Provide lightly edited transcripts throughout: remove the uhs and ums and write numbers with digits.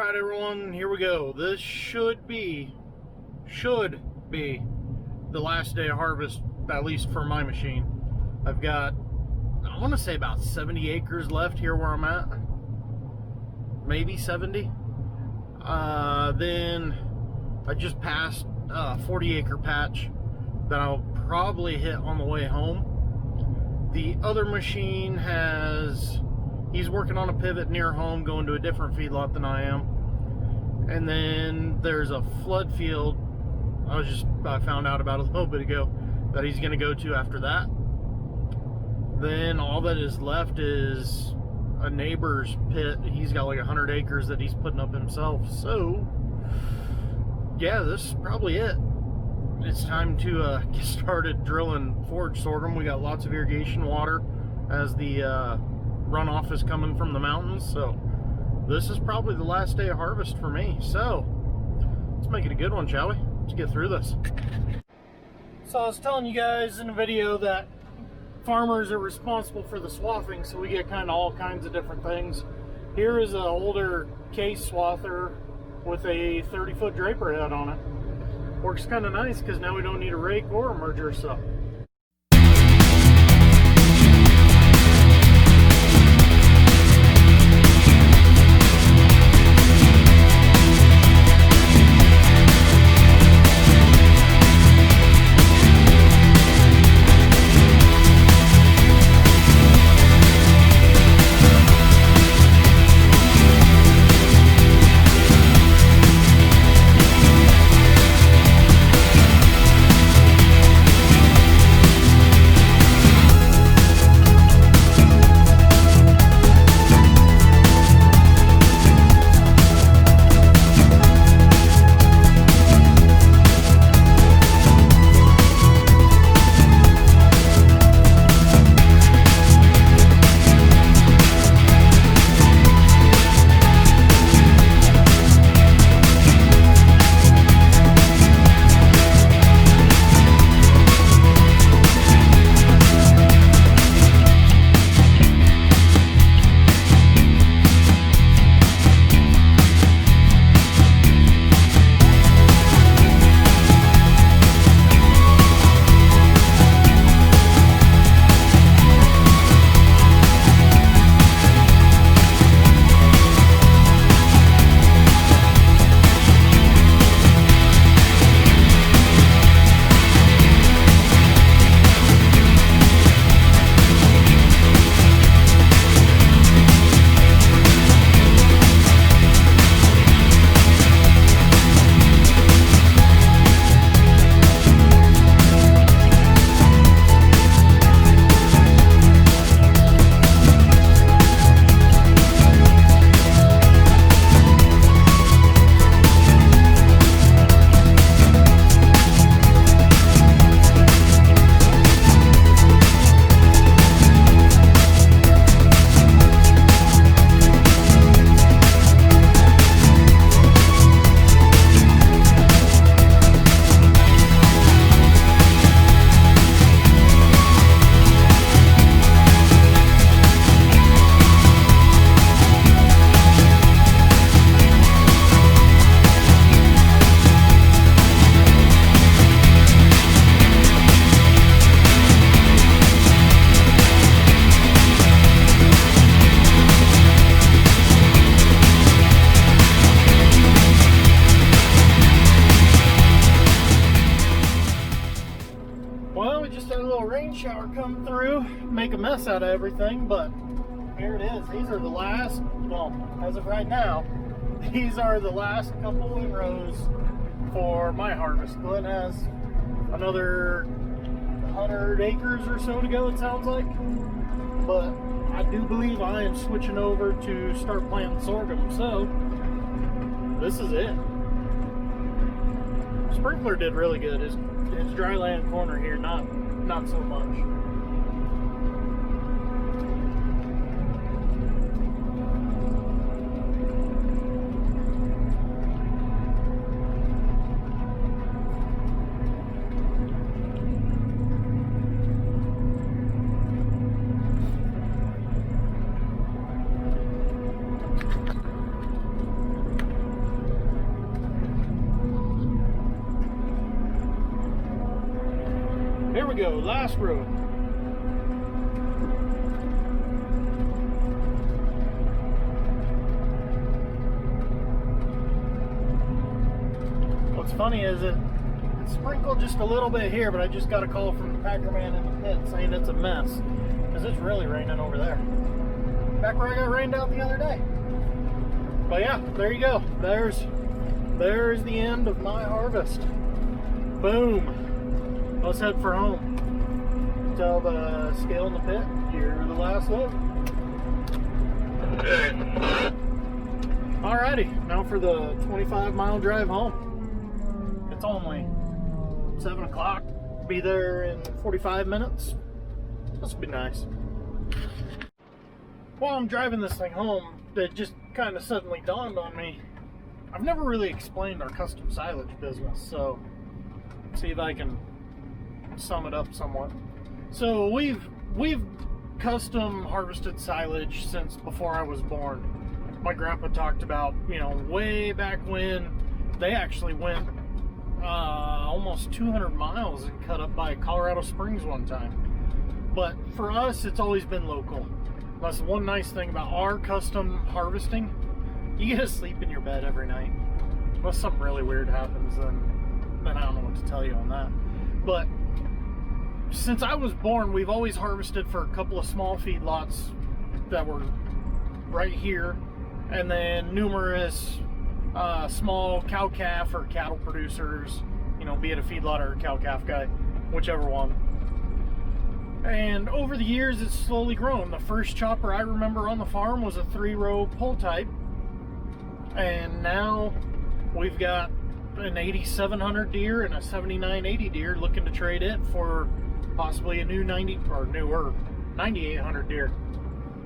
Alright everyone, here we go. This should be the last day of harvest, at least for my machine. I've got, I want to say about 70 acres left here where I'm at. Maybe 70. Then I just passed a 40 acre patch that I'll probably hit on the way home. The other machine he's working on a pivot near home, going to a different feedlot than I am. And then there's a flood field I found out about a little bit ago that he's going to go to after that. Then all that is left is a neighbor's pit. He's got like 100 acres that he's putting up himself. So yeah, this is probably it. It's time to get started drilling forage sorghum. We got lots of irrigation water as the runoff is coming from the mountains, so this is probably the last day of harvest for me. So let's make it a good one, shall we? Let's get through this. So I was telling you guys in a video that farmers are responsible for the swathing, so we get kind of all kinds of different things. Here is an older case swather with a 30-foot draper head on it. Works kind of nice because now we don't need a rake or a merger. So shower come through, make a mess out of everything, but here it is. These are the last, well, as of right now, these are the last couple of rows for my harvest. Glenn has another 100 acres or so to go, it sounds like, but I do believe I am switching over to start planting sorghum, so this is it. Sprinkler did really good. His dry land corner here, not so much. go, last road. What's funny is it sprinkled just a little bit here, but I just got a call from the Packer man in the pit saying it's a mess because it's really raining over there. Back where I got rained out the other day. But yeah, there you go. There's the end of my harvest. Boom. Let's head for home. Tell the scale in the pit, you're the last load. Alrighty, now for the 25-mile drive home. It's only 7 o'clock. Be there in 45 minutes. This will be nice. While I'm driving this thing home, it just kind of suddenly dawned on me. I've never really explained our custom silage business, so let's see if I can sum it up somewhat. So we've custom harvested silage since before I was born. My grandpa talked about, way back when they actually went almost 200 miles and cut up by Colorado Springs one time. But for us, it's always been local. That's the one nice thing about our custom harvesting. You get to sleep in your bed every night. Unless something really weird happens, then I don't know what to tell you on that. But since I was born, we've always harvested for a couple of small feedlots that were right here, and then numerous small cow-calf or cattle producers, be it a feedlot or a cow-calf guy, whichever one. And over the years, it's slowly grown. The first chopper I remember on the farm was a 3-row pull type, and now we've got an 8700 deer and a 7980 deer, looking to trade it for possibly a new 9800 deer.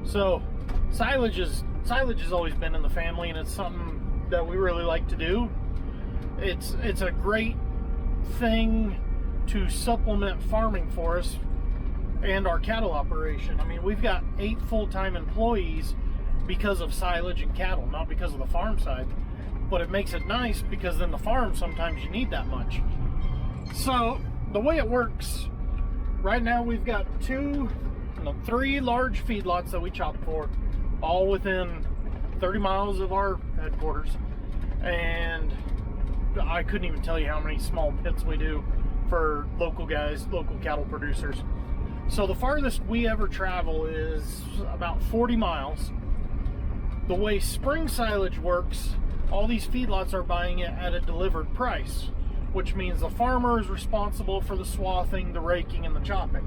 So silage has always been in the family, and it's something that we really like to do. It's a great thing to supplement farming for us and our cattle operation. I mean, we've got 8 full-time employees because of silage and cattle, not because of the farm side. But it makes it nice because in the farm sometimes you need that much. So the way it works right now, we've got 3 large feedlots that we chop for, all within 30 miles of our headquarters. And I couldn't even tell you how many small pits we do for local guys, local cattle producers. So the farthest we ever travel is about 40 miles. The way spring silage works, all these feedlots are buying it at a delivered price, which means the farmer is responsible for the swathing, the raking, and the chopping.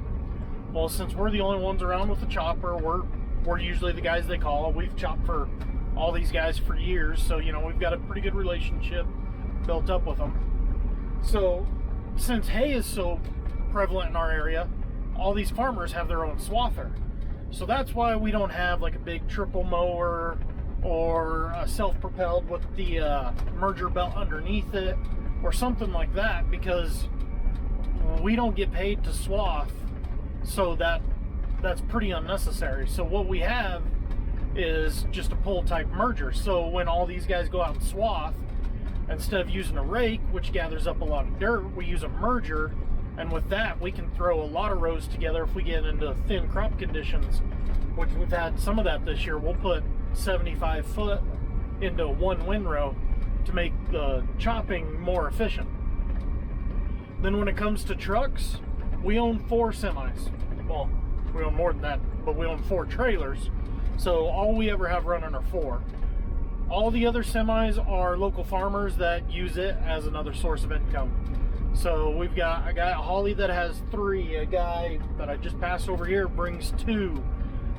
Well, since we're the only ones around with the chopper, we're usually the guys they call. We've chopped for all these guys for years, so we've got a pretty good relationship built up with them. So since hay is so prevalent in our area, all these farmers have their own swather. So that's why we don't have like a big triple mower or a self-propelled with the merger belt underneath it or something like that, because we don't get paid to swath, so that's pretty unnecessary. So what we have is just a pull type merger. So when all these guys go out and swath, instead of using a rake, which gathers up a lot of dirt, we use a merger. And with that, we can throw a lot of rows together if we get into thin crop conditions, which we've had some of that this year. We'll put 75 foot into one windrow to make the chopping more efficient. Then when it comes to trucks, we own 4 semis. Well, we own more than that, but we own 4 trailers. So all we ever have running are 4. All the other semis are local farmers that use it as another source of income. So we've got a guy at Holly that has 3, a guy that I just passed over here brings 2,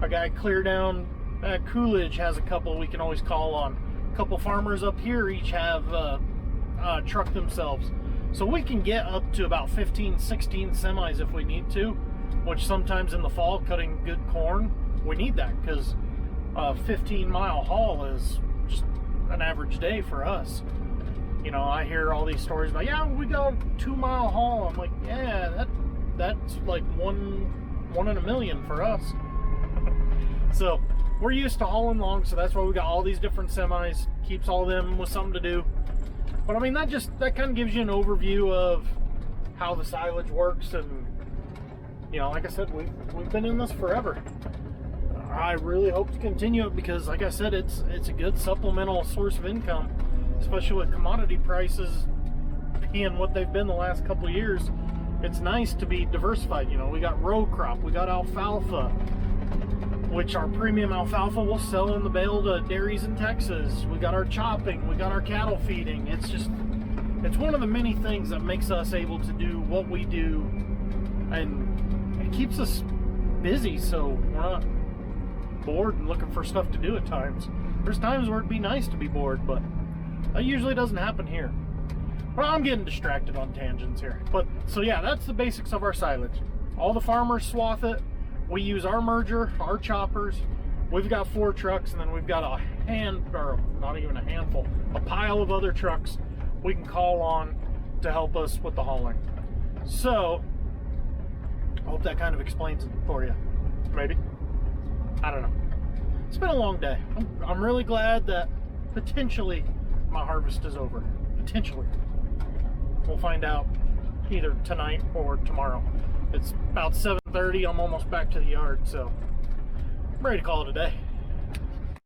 a guy clear down at Coolidge has a couple we can always call on. A couple farmers up here each have truck themselves. So we can get up to about 15, 16 semis if we need to, which sometimes in the fall, cutting good corn, we need that, because a 15-mile haul is just an average day for us. I hear all these stories about, yeah, we got a 2-mile haul. I'm like, yeah, that's like one in a million for us. So we're used to hauling long, so that's why we got all these different semis. Keeps all of them with something to do. But I mean, that kind of gives you an overview of how the silage works and You know, like I said, we've been in this forever. I really hope to continue it because, like I said, it's a good supplemental source of income, especially with commodity prices being what they've been the last couple of years. It's nice to be diversified. You know, we got row crop, we got alfalfa, which our premium alfalfa will sell in the bale to dairies in Texas. We got our chopping, we got our cattle feeding. It's one of the many things that makes us able to do what we do, and it keeps us busy, so we're not bored and looking for stuff to do at times. There's times where it'd be nice to be bored, but that usually doesn't happen here. Well, I'm getting distracted on tangents here. But so yeah, that's the basics of our silage. All the farmers swath it. We use our merger, our choppers. We've got 4 trucks, and then we've got not even a handful, a pile of other trucks we can call on to help us with the hauling. So I hope that kind of explains it for you. Maybe. I don't know. It's been a long day. I'm really glad that potentially my harvest is over. Potentially. We'll find out either tonight or tomorrow. It's about 7:30. I'm almost back to the yard, so I'm ready to call it a day.